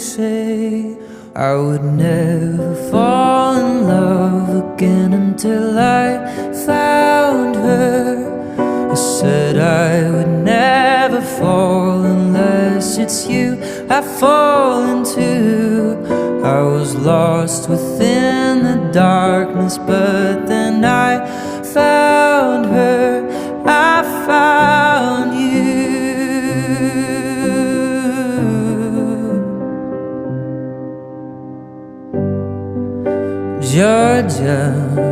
say I would never fall in love again until I found her. I said I would never fall unless it's you I fall into. I was lost within the darkness, but then I found her, I found you. Georgia,